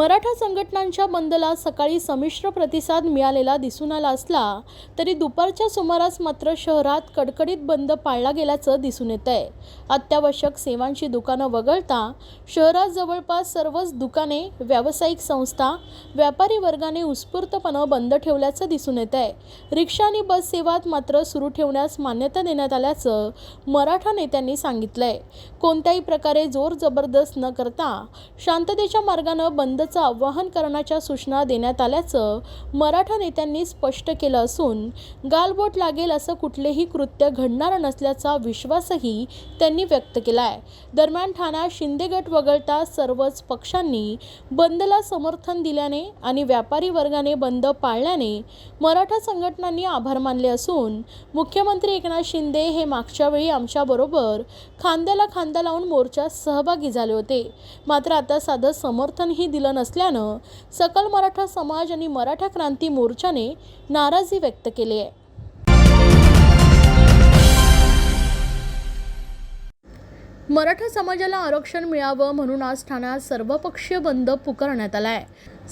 मराठा संघटनांच्या बंदला सकाळी संमिश्र प्रतिसाद मिळालेला दिसून आला असला तरी दुपारच्या सुमारास मात्र शहरात कडकडीत बंद पाळला गेल्याचं दिसून येत आहे। अत्यावश्यक सेवांची दुकानं वगळता शहरात जवळपास सर्वच दुकाने, व्यावसायिक संस्था, व्यापारी वर्गाने उत्स्फूर्तपणे बंद ठेवल्याचं दिसून येत आहे। रिक्षा आणि बस सेवा मात्र सुरू ठेवण्यास मान्यता देण्यात आल्याचं मराठा नेत्यांनी सांगितलंय। कोणत्याही प्रकारे जोर जबरदस्त न करता शांततेच्या मार्गाने बंदचं आवाहन करण्याच्या सूचना देण्यात आल्याचं मराठा नेत्यांनी स्पष्ट केलं असून गालबोट लागेल असं कुठलेही कृत्य घडणार नसल्याचा विश्वासही त्यांनी व्यक्त केलाय। दरम्यान ठाण्यात शिंदे गट वगळता सर्वच पक्षांनी बंदला समर्थन दिल्याने आणि व्यापारी वर्गाने बंद पाळल्याने मराठा संघटनांनी आभार मानले असून मुख्यमंत्री एकनाथ शिंदे हे मागच्या वेळी आमच्याबरोबर खांद्याला खांदा लावून मोर्चात सहभागी झाले होते, मात्र आता साधं समर्थनही दिलं नसल्यानं सकल मराठा समाज आणि मराठा क्रांती मोर्चाने नाराजी व्यक्त केली आहे। मराठा समाजाला आरक्षण मिळावं म्हणून आज ठाण्यात सर्वपक्षीय बंद पुकारण्यात आलाय।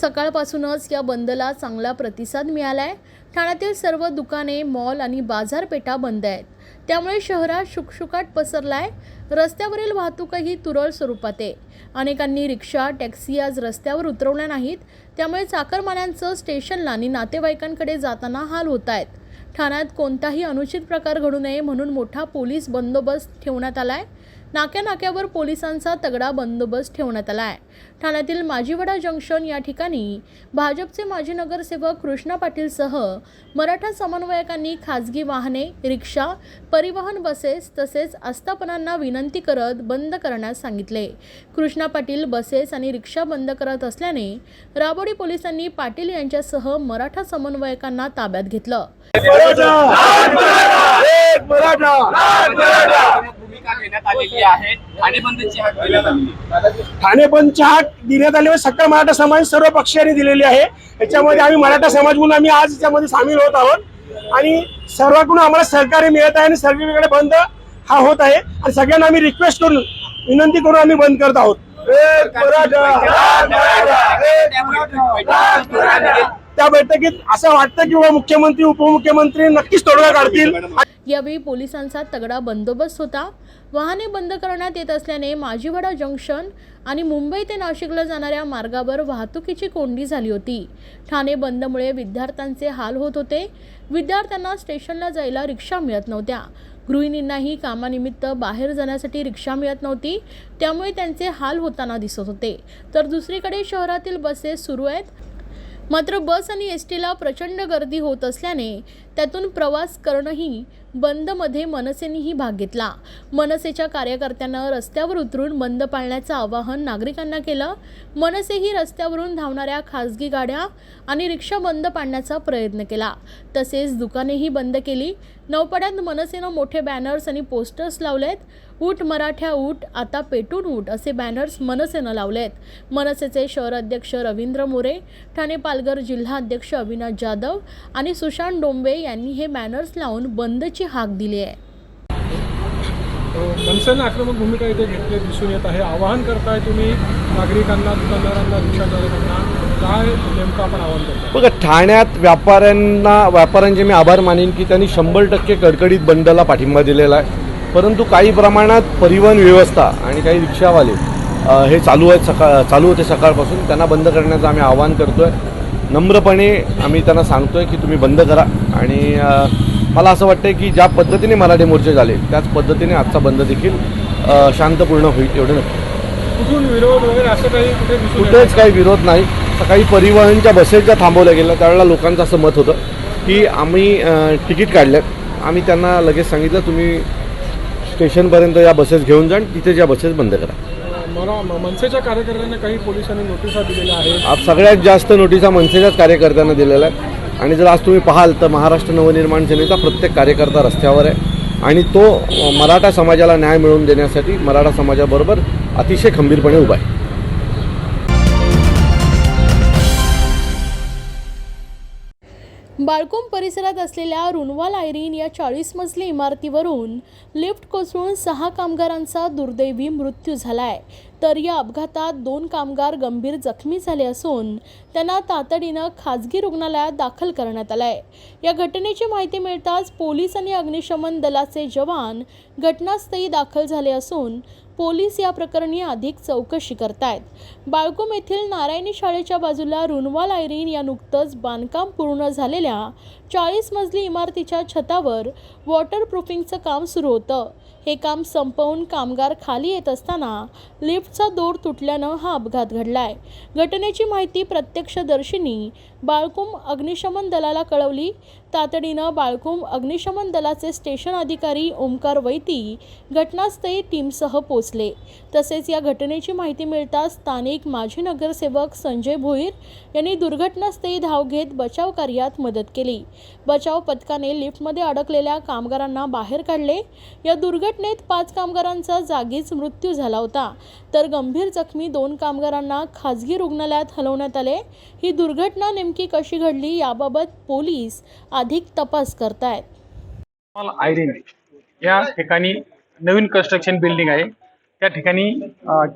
सकाळपासूनच या बंदला चांगला प्रतिसाद मिळालाय। ठाण्यातील सर्व दुकाने, मॉल आणि बाजारपेठा बंद आहेत, त्यामुळे शहरात शुकशुकाट पसरलाय। रस्त्यावरील वाहतूकही तुरळक स्वरूपात आहे। अनेकांनी रिक्षा, टॅक्सी आज रस्त्यावर उतरवल्या नाहीत, त्यामुळे चाकरमान्यांचं स्टेशनला आणि नातेवाईकांकडे जाताना हाल होत आहेत। ठाण्यात कोणताही अनुचित प्रकार घडू नये म्हणून मोठा पोलीस बंदोबस्त ठेवण्यात आलाय। नाक्यावर पोलिसांचा तगडा बंदोबस्त ठेवण्यात आलाय। ठाण्यातील माजीवडा जंक्शन या ठिकाणी भाजपचे माजी नगरसेवक कृष्णा पाटीलसह मराठा समन्वयकांनी खासगी वाहने, रिक्षा, परिवहन बसेस तसेच आस्थापनांना विनंती करत बंद करण्यास सांगितले। कृष्णा पाटील बसेस आणि रिक्षा बंद करत असल्याने राबोडी पोलिसांनी पाटील यांच्यासह मराठा समन्वयकांना ताब्यात घेतलं। ठाणे बंदची हाक देण्यात आली व सकल मराठा समाज सर्व पक्षांनी दिलेली आहे। याच्यामध्ये आम्ही मराठा समाज म्हणून आम्ही आज याच्यामध्ये सामील होत आहोत आणि सर्वांकडून आम्हाला सहकार्य मिळत आहे आणि सगळीकडे बंद हा होत आहे आणि सगळ्यांना आम्ही रिक्वेस्ट करून विनंती करून आम्ही बंद करत आहोत। त्या बैठकीत असं वाटतं की मुख्यमंत्री, उपमुख्यमंत्री नक्कीच तोडगा काढतील। यावेळी पोलिसांचा तगडा बंदोबस्त होता। वाहने बंद करण्यात येत असल्याने माजीवडा जंक्शन आणि मुंबई ते नाशिकला जाणाऱ्या मार्गावर वाहतुकीची कोंडी झाली होती। ठाणे बंदमुळे विद्यार्थ्यांचे हाल होत होते। विद्यार्थ्यांना स्टेशनला जायला रिक्षा मिळत नव्हत्या। गृहिणींनाही कामानिमित्त बाहेर जाण्यासाठी रिक्षा मिळत नव्हती, त्यामुळे त्यांचे हाल होताना दिसत होते। तर दुसरीकडे शहरातील बसेस सुरू आहेत, मात्र बस आणि एसटीला प्रचंड गर्दी होत असल्याने त्यातून प्रवास करणंही बंदमध्ये मनसेनेही भाग घेतला। मनसेच्या कार्यकर्त्यांना रस्त्यावर उतरून बंद पाळण्याचं आवाहन नागरिकांना केलं। मनसेही रस्त्यावरून धावणाऱ्या खासगी गाड्या आणि रिक्षा बंद पाडण्याचा प्रयत्न केला, तसेच दुकानेही बंद केली। नौपाड्यात मनसेनं मोठे बॅनर्स आणि पोस्टर्स लावलेत। उठ मराठा उठ, आता पेटून उठ असे बॅनर्स मनसेनं लावलेत। मनसेचे शहर अध्यक्ष रवींद्र मोरे, ठाणे पालघर जिल्हा अध्यक्ष अविनाश जाधव आणि सुशांत डोंबे यांनी हे बॅनर्स लावून बंदची हाक दिली आहे। मनसेनं आक्रमक भूमिका इथे घेतली दिसून येत आहे। आवाहन करताय तुम्ही नागरिकांना, दुकानदारांना, रिक्षा चालकांना, काय नेमकं आपण आवाहन करतो? बघा, ठाण्यात व्यापाऱ्यांचे मी आभार मानेन की त्यांनी 100% कडकडीत बंदला पाठिंबा दिलेला आहे। परंतु काही प्रमाणात परिवहन व्यवस्था आणि काही रिक्षावाले हे चालू होते सकाळपासून, त्यांना बंद करण्याचं आम्ही आवाहन करतोय। नम्रपणे आम्ही त्यांना सांगतोय की तुम्ही बंद करा आणि मला असं वाटतंय की ज्या पद्धतीने मराठे मोर्चे झाले त्याच पद्धतीने आजचा बंद देखील शांतपूर्ण होईल, एवढं नक्की। कुठून विरोध वगैरे असं काही कुठेच काही विरोध नाही। सकाळी परिवहनच्या बसेस ज्या थांबवल्या गेल्या त्यावेळेला लोकांचं असं मत होतं की आम्ही तिकीट काढल्यात। आम्ही त्यांना लगेच सांगितलं तुम्ही स्टेशनपर्यंत या बसेस घेऊन जा, तिथे या बसेस बंद करा। मनसेच्या कार्यकर्त्यांना काही पोलिसांनी नोटिसा दिलेल्या आहेत। सगळ्यात जास्त नोटिसा मनसेच्याच कार्यकर्त्यांना दिलेल्या आहेत आणि जर आज तुम्ही पाहाल तर महाराष्ट्र नवनिर्माण सेनेचा प्रत्येक कार्यकर्ता रस्त्यावर आहे आणि तो मराठा समाजाला न्याय मिळवून देण्यासाठी मराठा समाजाबरोबर अतिशय खंबीरपणे उभा आहे। बाळकोंब परिसरात असलेल्या रुनवाल आयरीन या 40 मजली इमारतीवरून लिफ्ट कोसळून 6 कामगारांचा दुर्दैवी मृत्यू झालाय, तर या अपघातात 2 कामगार गंभीर जखमी झाले असून त्यांना तातडीनं खाजगी रुग्णालयात दाखल करण्यात आलंय। या घटनेची माहिती मिळताच पोलीस आणि अग्निशमन दलाचे जवान घटनास्थळी दाखल झाले असून पोलीस या प्रकरणी अधिक चौकशी करतायत। बाळकोंब येथील नारायणी शाळेच्या बाजूला रुनवाल आयरीन या नुकतंच बांधकाम पूर्ण झालेल्या 40 मजली इमारतीच्या छतावर वॉटरप्रूफिंगचं काम सुरू होतं। हे काम संपवून कामगार खाली येत असताना लिफ्टचा दोर तुटल्यानं हा अपघात घडलाय। घटनेची माहिती प्रत्यक्षदर्शींनी बाळकोंब अग्निशमन दलाला कळवली। तातडीनं बाळकोंब अग्निशमन दलाचे स्टेशन अधिकारी ओमकार वैती घटनास्थळी टीमसह पोहोचले। तसेच या घटनेची माहिती मिळताच स्थानिक माजी नगरसेवक संजय भोईर यांनी दुर्घटनास्थळी धाव घेत बचाव कार्यात मदत केली। बचाव पथकाने लिफ्टमध्ये अडकलेल्या कामगारांना बाहेर काढले। या दुर्घटनेत 5 कामगारांचा जागीच मृत्यू झाला होता, तर गंभीर जखमी 2 कामगारांना खाजगी रुग्णालयात हलवण्यात आले। ही दुर्घटना नेमकी कशी घडली याबाबत पोलीस अधिक तपास करतायत। आयरीन या ठिकाणी नवीन कन्स्ट्रक्शन बिल्डिंग आहे। त्या ठिकाणी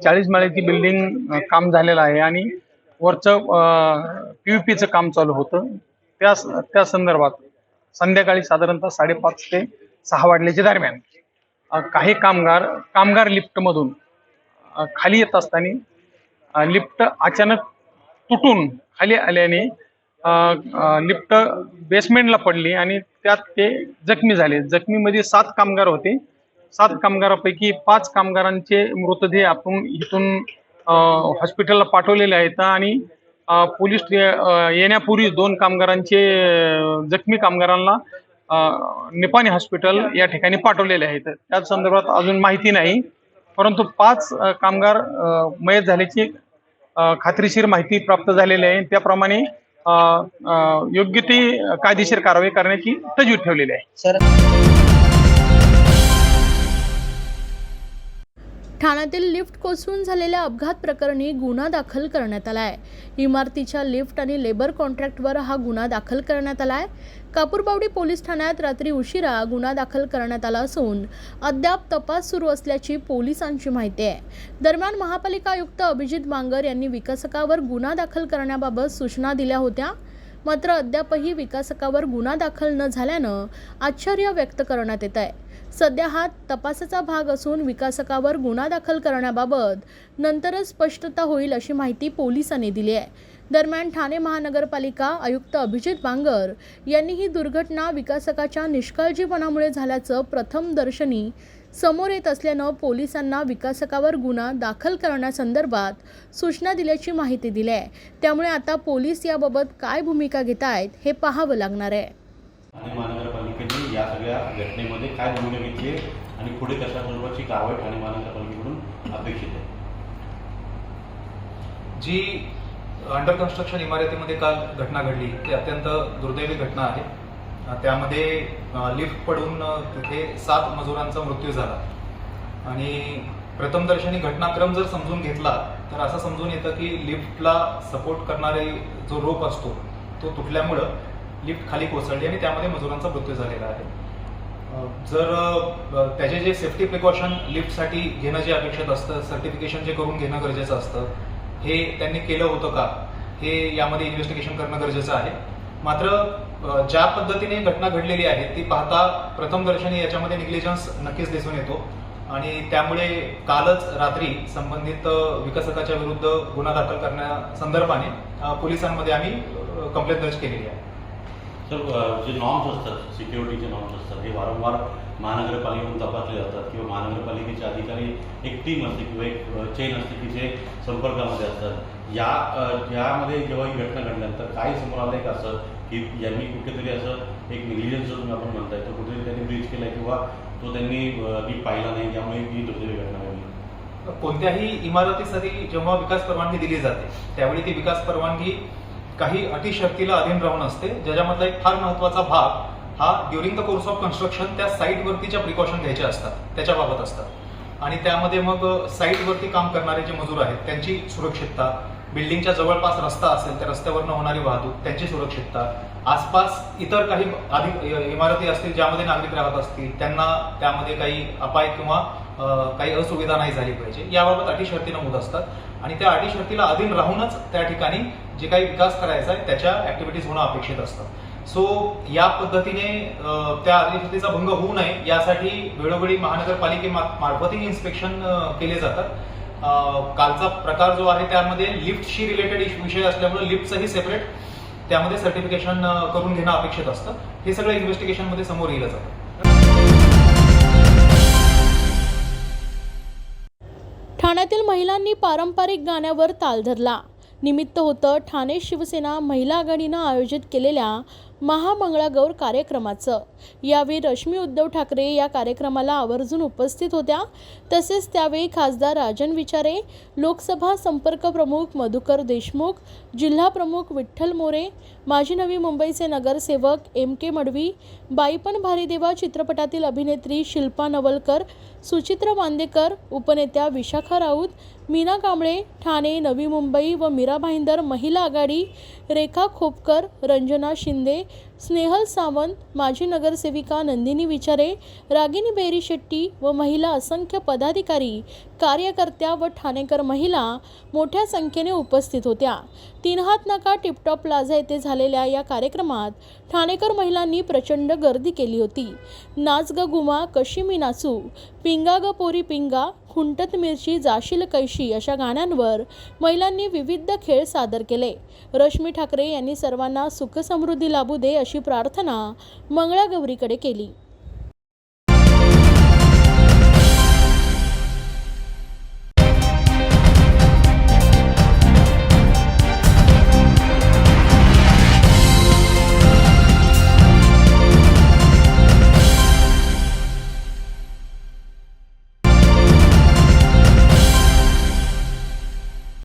40 माळ्याची बिल्डिंग काम झालेलं आहे आणि वरचं PVPचं काम चालू होतं। त्या संदर्भात संध्याकाळी साधारणतः 5:30 ते 6 वाजल्याच्या दरम्यान काही कामगार लिफ्टमधून खाली येत असताना लिफ्ट अचानक तुटून खाली आल्याने लिफ्ट बेसमेंटला पडली आणि त्यात ते जखमी झाले। जखमीमध्ये 7 कामगार होते। 7 कामगारापैकी 5 कामगारांचे मृतदेह आपण इथून हॉस्पिटलला पाठवलेले आहेत आणि पोलीस येण्यापूर्वी 2 कामगारांचे जखमी कामगारांना निपाणी हॉस्पिटल या ठिकाणी पाठवलेले आहेत। त्या संदर्भात अजून माहिती नाही, परंतु 5 कामगार मयत झाल्याची खात्रीशीर माहिती प्राप्त झालेली आहे। त्याप्रमाणे योग्य ती कायदेशीर कारवाई करण्याची तजवीज ठेवलेली आहे। ठाण्यातील लिफ्ट कोसळून झालेल्या अपघात प्रकरणी गुन्हा दाखल करण्यात आलाय। इमारतीच्या लिफ्ट आणि लेबर कॉन्ट्रॅक्टवर हा गुन्हा दाखल करण्यात आलाय। कापूरबावडी पोलीस ठाण्यात रात्री उशिरा गुन्हा दाखल करण्यात आला असून अद्याप तपास सुरू असल्याची पोलिसांची माहिती आहे। दरम्यान महापालिका आयुक्त अभिजित बांगर यांनी विकासकावर गुन्हा दाखल करण्याबाबत सूचना दिल्या होत्या, मात्र अद्यापही विकासकावर गुन्हा दाखल न झाल्यानं आश्चर्य व्यक्त करण्यात येत आहे। सध्या हा तपासाचा भाग असून विकासकावर गुन्हा दाखल करण्याबाबत नंतरच स्पष्टता होईल अशी माहिती पोलिसांनी दिली आहे। दरम्यान ठाणे महानगरपालिका आयुक्त अभिजित बांगर यांनी ही दुर्घटना विकासकाच्या निष्काळजीपणामुळे झाल्याचं प्रथमदर्शनी समोर येत असल्यानं पोलिसांना विकासकावर गुन्हा दाखल करण्यासंदर्भात सूचना दिल्याची माहिती दिली आहे। त्यामुळे आता पोलीस याबाबत काय भूमिका घेत आहेत हे पाहावं लागणार आहे। ठाणे महानगरपालिकेने या सगळ्या घटनेमध्ये काय भूमिका घेतली आणि पुढे कशा स्वरूपाची कारवाई ठाणे महानगरपालिकेकडून अपेक्षित आहे? जी अंडर कन्स्ट्रक्शन इमारतीमध्ये काल घटना घडली ती अत्यंत दुर्दैवी घटना आहे। त्यामध्ये लिफ्ट पडून तिथे 7 मजुरांचा मृत्यू झाला आणि प्रथमदर्शनी घटनाक्रम जर समजून घेतला तर असं समजून येतं की लिफ्टला सपोर्ट करणारे जो रोप असतो तो तुटल्यामुळं लिफ्ट खाली कोसळली आणि त्यामध्ये मजुरांचा मृत्यू झालेला आहे। जर त्याचे जे सेफ्टी प्रिकॉशन लिफ्टसाठी घेणं जे अपेक्षित असतं, सर्टिफिकेशन जे करून घेणं गरजेचं असतं, हे त्यांनी केलं होतं का हे यामध्ये इन्व्हेस्टिगेशन करणं गरजेचं आहे। मात्र ज्या पद्धतीने घटना घडलेली आहे ती पाहता प्रथमदर्शनी याच्यामध्ये निग्लिजन्स नक्कीच दिसून येतो आणि त्यामुळे कालच रात्री संबंधित विकासकाच्या विरुद्ध गुन्हा दाखल करण्यासंदर्भाने पोलिसांमध्ये आम्ही कंप्लेंट दर्ज केलेली आहे। सर, जे नॉर्म्स असतात, सिक्युरिटीचे नॉर्म्स असतात, हे वारंवार महानगरपालिकेकडून तपासले जातात किंवा महानगरपालिकेचे अधिकारी एक टीम असते किंवा एक चेन असते की जे संपर्कामध्ये असतात। यामध्ये जेव्हा ही घटना घडल्यानंतर काय समोर आलं का असं की यांनी कुठेतरी असं एक निग्लिजन्स तुम्ही आपण म्हणताय तो कुठेतरी त्यांनी ब्रीच केला किंवा तो त्यांनी नीट पाहिला नाही, त्यामुळे ही दुर्दैवी घटना घडली? कोणत्याही इमारतीसाठी जेव्हा विकास परवानगी दिली जाते त्यावेळी ती विकास परवानगी काही अटी शर्तीला अधीन राहून असते, ज्याच्यामधला एक फार महत्त्वाचा भाग हा during the course of construction त्या साईटवरतीच्या प्रिकॉशन घ्यायचे असतात, त्याच्याबाबत असतात। आणि त्यामध्ये मग साईटवरती काम करणारे जे मजूर आहेत त्यांची सुरक्षितता, बिल्डिंगच्या जवळपास रस्ता असेल त्या रस्त्यावरनं होणारी वाहतूक, त्यांची सुरक्षितता, आसपास इतर काही इमारती असतील ज्यामध्ये नागरिक राहत असतील त्यांना त्यामध्ये काही अपाय किंवा काही असुविधा नाही झाली पाहिजे याबाबत अटी शर्ती नमूद असतात आणि त्या अटी शर्तीला अधीन राहूनच त्या ठिकाणी जे काही विकास करायचा आहे त्याच्या ऍक्टिव्हिटीज होणं अपेक्षित असतं। सो या पद्धतीने त्या अटी शर्तीचा भंग होऊ नये यासाठी वेळोवेळी महानगरपालिकेमार्फतही इन्स्पेक्शन केले जातात। कालचा प्रकार जो आहे त्यामध्ये लिफ्टशी रिलेटेड विषय असल्यामुळे लिफ्टचंही सेपरेट त्यामध्ये सर्टिफिकेशन करून घेणं अपेक्षित असतं। हे सगळं इन्व्हेस्टिगेशनमध्ये समोर येलं जातं। ठाण्यातील महिलांनी पारंपरिक गाण्यावर ताल धरला। निमित्त होतं ठाणे शिवसेना महिला आघाडीनं आयोजित केलेल्या महामंगळागौर कार्यक्रमाचं। यावेळी रश्मी उद्धव ठाकरे या कार्यक्रमाला आवर्जून उपस्थित होत्या। तसेच त्यावेळी खासदार राजन विचारे, लोकसभा संपर्क प्रमुख मधुकर देशमुख, जिल्हा प्रमुख विठ्ठल मोरे, माजी नवी मुंबईचे नगरसेवक MK मडवी, बाईपण भारीदेवा चित्रपटातील अभिनेत्री शिल्पा नवलकर, सुचित्रा वांदेकर, उपनेत्या विशाखा राऊत, मीना कांबळे, ठाणे, नवी मुंबई व मीरा भाईंदर महिला आघाडी, रेखा खोपकर, रंजना शिंदे, स्नेहल सावंत, माजी नगरसेविका नंदिनी विचारे, रागिनी बेरी शेट्टी व महिला असंख्य पदाधिकारी, कार्यकर्त्या व ठाणेकर महिला मोठ्या संख्येने उपस्थित होत्या। तीन हात नाका टिपटॉप प्लाझा येथे झालेल्या या कार्यक्रमात ठाणेकर महिलांनी प्रचंड गर्दी केली होती। नाच ग गुमा, कशी मी नाचू, पिंगा ग पोरी पिंगा, खुंटत मिरची, जाशील कैशी अशा गाण्यांवर महिलांनी विविध खेळ सादर केले। रश्मी ठाकरे यांनी सर्वांना सुख समृद्धी लाभू दे अशी प्रार्थना मंगळागौरीकडे केली।